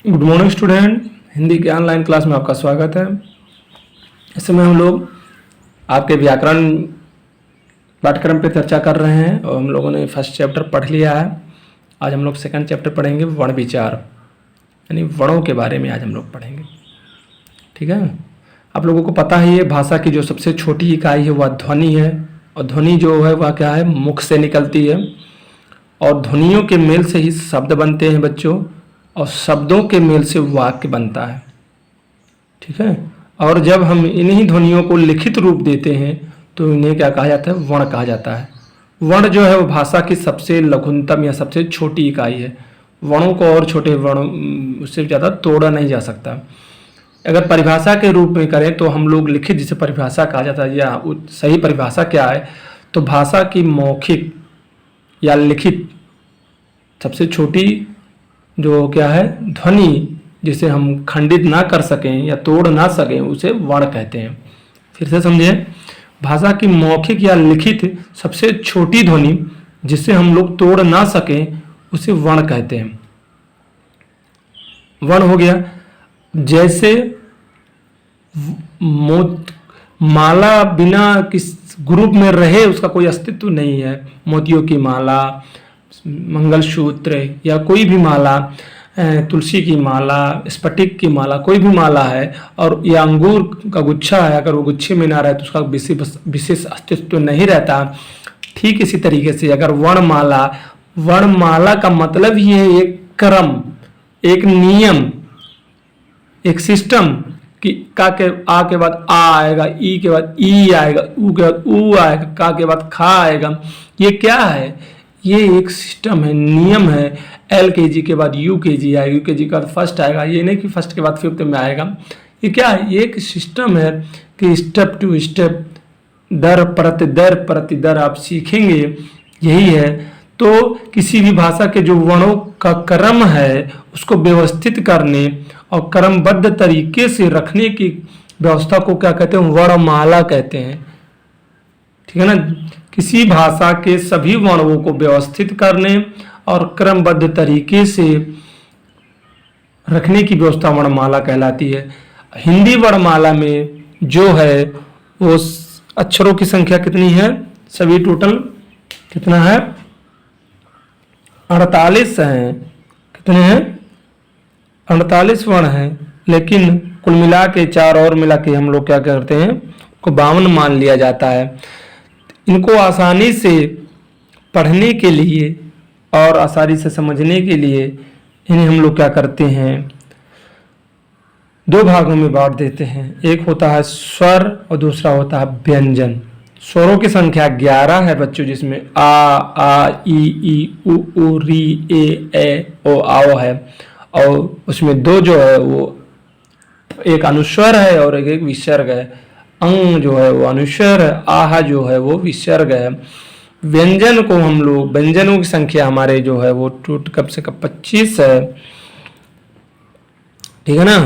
Good morning student. Hindi के online class में आपका स्वागत है। इस समय हम लोग आपके व्याकरण पाठ्यक्रम पे चर्चा कर रहे हैं और हम लोगों ने फर्स्ट चैप्टर पढ़ लिया है। आज हम लोग सेकंड चैप्टर पढ़ेंगे, वर्ण विचार, यानी वर्णों के बारे में आज हम लोग पढ़ेंगे। ठीक है, आप लोगों को पता ही है भाषा की जो सबसे छोटी इकाई है वह ध्वनि है, और ध्वनि जो है वह क्या है, मुख से निकलती है, और ध्वनियों के मेल से ही शब्द बनते हैं बच्चों, और शब्दों के मेल से वाक्य बनता है। ठीक है, और जब हम इन्हीं ध्वनियों को लिखित रूप देते हैं तो इन्हें क्या कहा जाता है, वर्ण कहा जाता है। वर्ण जो है वो भाषा की सबसे लघुतम या सबसे छोटी इकाई है। वर्णों को और छोटे वर्ण उससे ज़्यादा तोड़ा नहीं जा सकता। अगर परिभाषा के रूप में करें तो हम लोग लिखित जिसे परिभाषा कहा जाता है, या सही परिभाषा क्या है, तो भाषा की मौखिक या लिखित सबसे छोटी जो क्या है, ध्वनि, जिसे हम खंडित ना कर सकें या तोड़ ना सकें, उसे वर्ण कहते हैं। फिर से समझे, भाषा की मौखिक या लिखित सबसे छोटी ध्वनि जिसे हम लोग तोड़ ना सकें उसे वर्ण कहते हैं। वर्ण हो गया जैसे माला बिना किस ग्रुप में रहे उसका कोई अस्तित्व नहीं है। मोतियों की माला, मंगलसूत्र या कोई भी माला, तुलसी की माला, स्फटिक की माला, कोई भी माला है, और या अंगूर का गुच्छा है, अगर वो गुच्छे में ना रहे तो उसका विशेष अस्तित्व नहीं रहता। ठीक इसी तरीके से अगर वर्णमाला का मतलब ही है एक क्रम, एक नियम, एक सिस्टम कि का के आ के बाद आ आएगा, ई के बाद ई आएगा, ऊ के बाद ऊ आएगा, का के बाद खा आएगा। ये क्या है, ये एक सिस्टम है, नियम है। LKG के बाद UKG आएगा, UKG के बाद फर्स्ट आएगा, ये नहीं कि फर्स्ट के बाद फिफ्थ में आएगा। ये क्या है, ये एक सिस्टम है कि स्टेप टू स्टेप, दर प्रति दर आप सीखेंगे, यही है। तो किसी भी भाषा के जो वर्णों का क्रम है उसको व्यवस्थित करने और क्रमबद्ध तरीके से रखने की व्यवस्था को क्या कहते हैं, वर्णमाला कहते हैं। ठीक है ना, किसी भाषा के सभी वर्णों को व्यवस्थित करने और क्रमबद्ध तरीके से रखने की व्यवस्था वर्णमाला कहलाती है। हिंदी वर्णमाला में जो है वो अक्षरों की संख्या कितनी है, सभी टोटल कितना है, 48 हैं। कितने हैं, 48 वर्ण हैं, लेकिन कुल मिला के 4 और मिला के हम लोग क्या करते हैं, को 52 मान लिया जाता है। इनको आसानी से पढ़ने के लिए और आसानी से समझने के लिए इन्हें हम लोग क्या करते हैं, 2 भागों में बांट देते हैं। एक होता है स्वर और दूसरा होता है व्यंजन। स्वरों की संख्या 11 है बच्चों, जिसमें आ ई उ री ए ओ आओ है, और उसमें 2 जो है वो एक अनुस्वर है और एक विसर्ग है। अंग जो है वो अनुस्वर है, आह जो है वो विसर्ग है। व्यंजन को हम लोग, व्यंजनों की संख्या हमारे जो है वो कम से कम 25 है। ठीक है ना,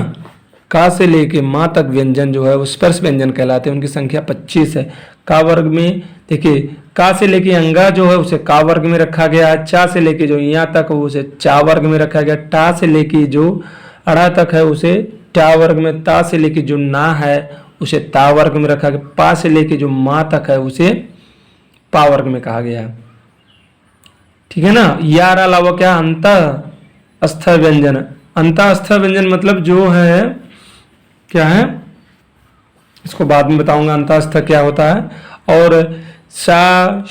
का से लेके माँ तक व्यंजन जो है वो स्पर्श व्यंजन कहलाते हैं, उनकी संख्या 25 है। का वर्ग में देखिए, का से लेके अंगा जो है उसे का वर्ग में रखा गया है, चा से लेके जो यहाँ तक उसे चा वर्ग में रखा गया, टा से लेके जो अड़ा तक है उसे टा वर्ग में, ता से लेके जो ना है उसे ता वर्ग में रखा गया, पा से लेके जो माँ तक है उसे पा वर्ग में कहा गया है। ठीक है ना, यार अलावा क्या, अंतःस्थ व्यंजन। अंतःस्थ व्यंजन मतलब जो है क्या है, इसको बाद में बताऊंगा अंतःस्थ क्या होता है। और सा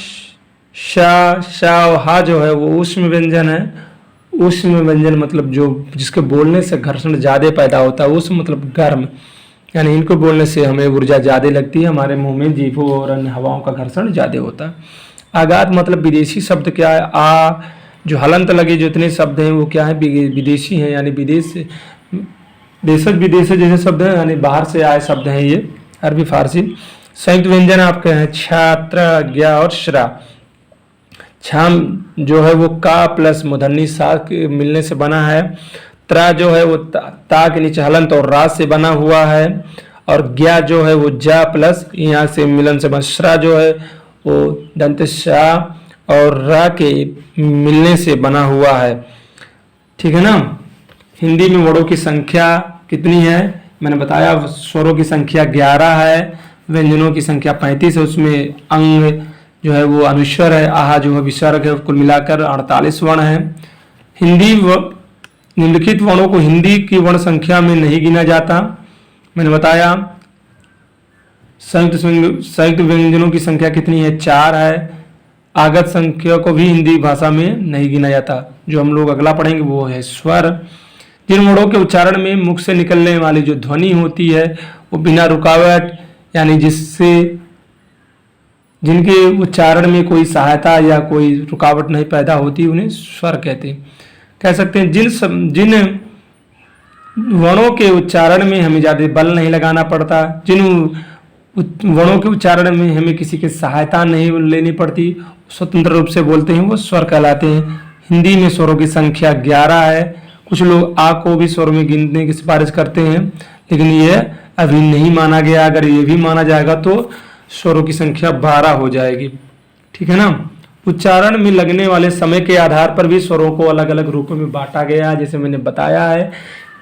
शा शा और हा जो है वो ऊष्म व्यंजन है। ऊष्म व्यंजन मतलब जो जिसके बोलने से घर्षण ज्यादा पैदा होता है। ऊष्म मतलब गर्म, यानी इनको बोलने से हमें ऊर्जा ज़्यादा लगती है, हमारे मुंह में जीभों और अन्य हवाओं का घर्षण ज़्यादा होता है। आगात मतलब विदेशी शब्द क्या है, आ जो हलंत लगे जितने शब्द हैं वो क्या है, विदेशी हैं, यानी देशज विदेश जैसे शब्द हैं, यानी बाहर से आए शब्द हैं ये, अरबी फारसी। संयुक्त व्यंजन आपके हैं छात्र, ज्ञा और श्रा। छाम जो है वो का प्लस मूर्धन्य सा के मिलने से बना है। त्रा जो है वो ता के नीचे हलंत और रा से बना हुआ है, और ज्ञा जो है वो जा प्लस यहाँ से मिलन से बना। श्रा जो है वो दंत शाह और रा के मिलने से बना हुआ है। ठीक है ना, हिंदी में वर्णों की संख्या कितनी है? मैंने बताया स्वरों की संख्या 11 है, व्यंजनों की संख्या 35 है, उसमें अंग जो है वो अनुस्वर है, आहा जो है विसर्ग है, कुल मिलाकर 48 वर्ण है। हिंदी निम्नलिखित वर्णों को हिंदी की वर्ण संख्या में नहीं गिना जाता। मैंने बताया संयुक्त व्यंजनों की संख्या कितनी है? 4 है। आगत संख्या को भी हिंदी भाषा में नहीं गिना जाता। जो हम लोग अगला पढ़ेंगे वो है स्वर। जिन वर्णों के उच्चारण में मुख से निकलने वाली जो ध्वनि होती है वो बिना रुकावट यानी जिनके उच्चारण में कोई सहायता या कोई रुकावट नहीं पैदा होती उन्हें स्वर कहते हैं। कह सकते हैं जिन वर्णों के उच्चारण में हमें ज़्यादा बल नहीं लगाना पड़ता, जिन वर्णों के उच्चारण में हमें किसी की सहायता नहीं लेनी पड़ती, स्वतंत्र रूप से बोलते हैं, वो स्वर कहलाते हैं। हिंदी में स्वरों की संख्या 11 है। कुछ लोग आ को भी स्वर में गिनने की सिफारिश करते हैं, लेकिन ये अभी नहीं माना गया। अगर ये भी माना जाएगा तो स्वरों की संख्या 12 हो जाएगी। ठीक है ना। उच्चारण में लगने वाले समय के आधार पर भी स्वरों को अलग अलग रूपों में बांटा गया है। जैसे मैंने बताया है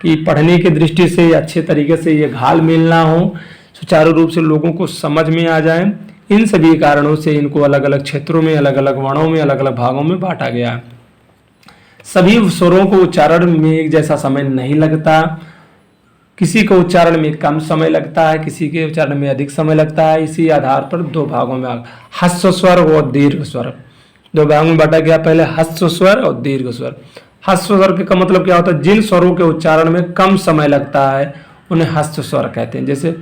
कि पढ़ने की दृष्टि से अच्छे तरीके से ये घाल मेल ना हो, सुचारू रूप से लोगों को समझ में आ जाए, इन सभी कारणों से इनको अलग अलग क्षेत्रों में, अलग अलग वर्णों में, अलग अलग भागों में बांटा गया है। सभी स्वरों को उच्चारण में एक जैसा समय नहीं लगता। किसी को उच्चारण में कम समय लगता है, किसी के उच्चारण में अधिक समय लगता है। इसी आधार पर दो भागों में ह्रस्व स्वर और दीर्घ स्वर, दो भागों में बांटा गया। पहले ह्रस्व स्वर और दीर्घ स्वर। ह्रस्व स्वर का मतलब क्या होता है? जिन स्वरों के उच्चारण में कम समय लगता है उन्हें ह्रस्व स्वर कहते हैं। जैसे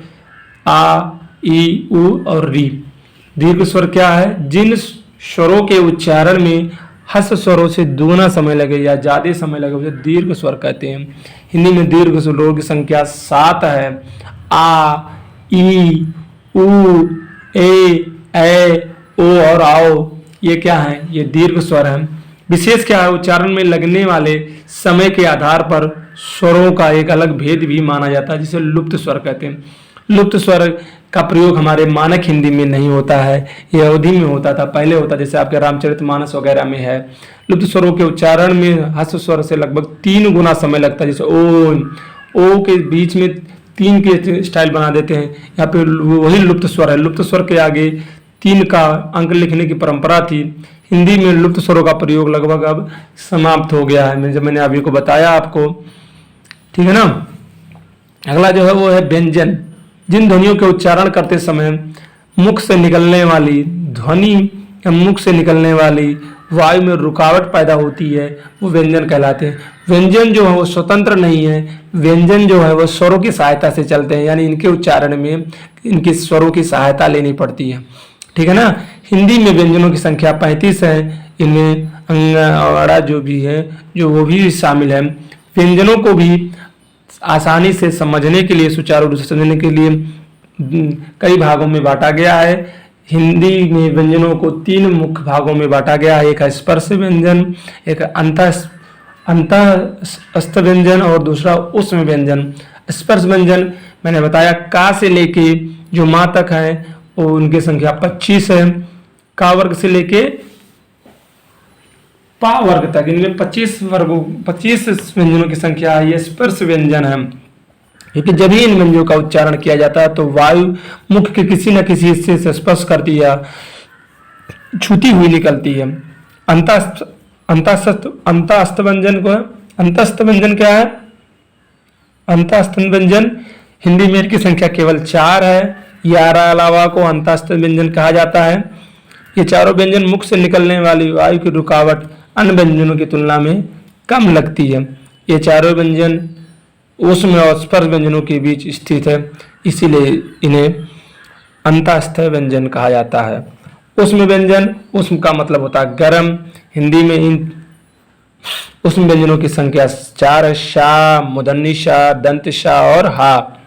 आ, ई, उ और री। दीर्घ स्वर क्या है? जिन स्वरों के उच्चारण में ह्रस्व स्वरों से दुगना समय लगे या ज्यादा समय लगे उसे दीर्घ स्वर कहते हैं। हिंदी में दीर्घ स्वरों की संख्या 7 है। आ, ई, उ, ए, ओ और आओ, ये क्या है? ये दीर्घ स्वर है। विशेष क्या है? उच्चारण में लगने वाले समय के आधार पर स्वरों का एक अलग भेद भी माना जाता है, जिसे लुप्त स्वर कहते हैं। लुप्त स्वर का प्रयोग हमारे मानक हिंदी में नहीं होता है, यह अवधि में होता था, पहले होता, जैसे आपके रामचरितमानस वगैरह में है। लुप्त स्वरों के उच्चारण में ह्रस्व स्वर से लगभग 3 गुना समय लगता है। जैसे ओ के बीच में 3 के स्टाइल बना देते हैं, यहाँ पे वही लुप्त स्वर है। लुप्त स्वर के आगे 3 का अंक लिखने की परंपरा थी। हिंदी में लुप्त स्वरों का प्रयोग लगभग अब समाप्त हो गया है, जब मैंने अभी को बताया आपको। ठीक है ना। अगला जो है वो है व्यंजन। जिन ध्वनियों के उच्चारण करते समय मुख से निकलने वाली ध्वनि या मुख से निकलने वाली वायु में रुकावट पैदा होती है वो व्यंजन कहलाते हैं। व्यंजन जो है वो स्वतंत्र नहीं है, व्यंजन जो है वो स्वरों की सहायता से चलते हैं, यानी इनके उच्चारण में इनके स्वरों की सहायता लेनी पड़ती है। ठीक है ना। हिंदी में व्यंजनों की संख्या 35 है। इनमें अंग अड़ा जो भी है जो वो भी शामिल है। व्यंजनों को भी आसानी से समझने के लिए, सुचारू रूप से समझने के लिए कई भागों में बांटा गया है। हिंदी में व्यंजनों को 3 मुख्य भागों में बांटा गया है। एक है स्पर्श व्यंजन, एक अंतःस्थ व्यंजन और दूसरा उष्म व्यंजन। स्पर्श व्यंजन मैंने बताया का से लेके जो माँ तक है वो उनकी संख्या 25 है। का वर्ग से लेके पा वर्ग तक इनमें 25 व्यंजनों की संख्या है। ये स्पर्श व्यंजन है, क्योंकि जब ही इन व्यंजनों का उच्चारण किया जाता है तो वायु मुख के किसी न किसी हिस्से से स्पर्श करती या छूती हुई निकलती है। अंतःस्थ व्यंजन को अंतःस्थ व्यंजन क्या है? अंतःस्थ व्यंजन हिंदी में इनकी संख्या केवल 4 है। 11 अलावा को अंतःस्थ व्यंजन कहा जाता है। ये चारों व्यंजन मुख से निकलने वाली वायु की रुकावट अन्य व्यंजनों की तुलना में कम लगती है। ये चारों व्यंजन उष्म और स्पर्श व्यंजनों के बीच स्थित है, इसीलिए इन्हें अंतःस्थ व्यंजन कहा जाता है। उष्म व्यंजन, उष्म का मतलब होता है गर्म। हिंदी में इन उष्म व्यंजनों की संख्या 4 है। शा, मूर्धन्य शा, दंत शा और हा।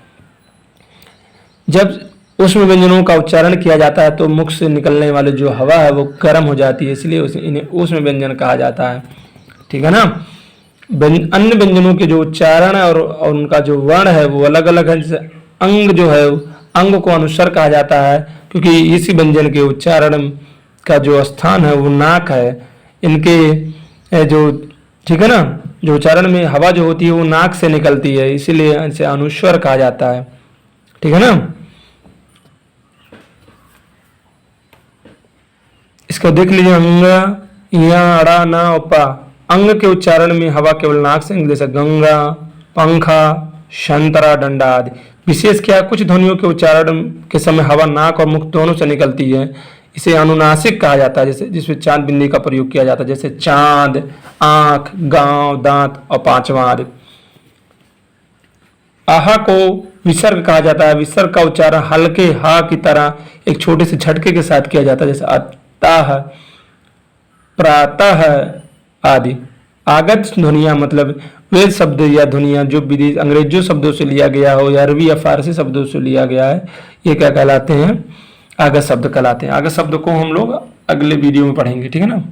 जब उष्म व्यंजनों का उच्चारण किया जाता है तो मुख से निकलने वाली जो हवा है वो गर्म हो जाती है, इसलिए इन्हें उष्म व्यंजन कहा जाता है। ठीक है ना। अन्य व्यंजनों के जो उच्चारण है और उनका जो वर्ण है वो अलग अलग है। जैसे अंग जो है, अंग को अनुस्वर कहा जाता है क्योंकि इसी व्यंजन के उच्चारण का जो स्थान है वो नाक है। इनके जो, ठीक है ना, जो उच्चारण में हवा जो होती है वो नाक से निकलती है, इसीलिए इसे अनुस्वर कहा जाता है। ठीक है ना। इसको देख लीजिए, अंग, या, अड़ा, ना और पा। अंग के उच्चारण में हवा केवल नाक से, जैसे गंगा, पंखा, शंतरा, डंडा आदि। विशेष क्या, कुछ ध्वनियों के उच्चारण के समय हवा नाक और मुख दोनों से निकलती है, इसे अनुनासिक कहा जाता है, जैसे जिसमें चांद बिंदी का प्रयोग किया जाता है, जैसे चांद, आंख, गांव, दांत और पांचवा आदि। आहा को विसर्ग कहा जाता है। विसर्ग का उच्चारण हल्के हा की तरह एक छोटे से झटके के साथ किया जाता है, जैसे अतः, प्रातः आदि। आगत ध्वनियां मतलब वे शब्द या ध्वनियां जो विदेश अंग्रेजों शब्दों से लिया गया हो या अरबी या फारसी शब्दों से लिया गया है, ये क्या कहलाते हैं, आगत शब्द कहलाते हैं। आगत शब्द को हम लोग अगले वीडियो में पढ़ेंगे। ठीक है ना।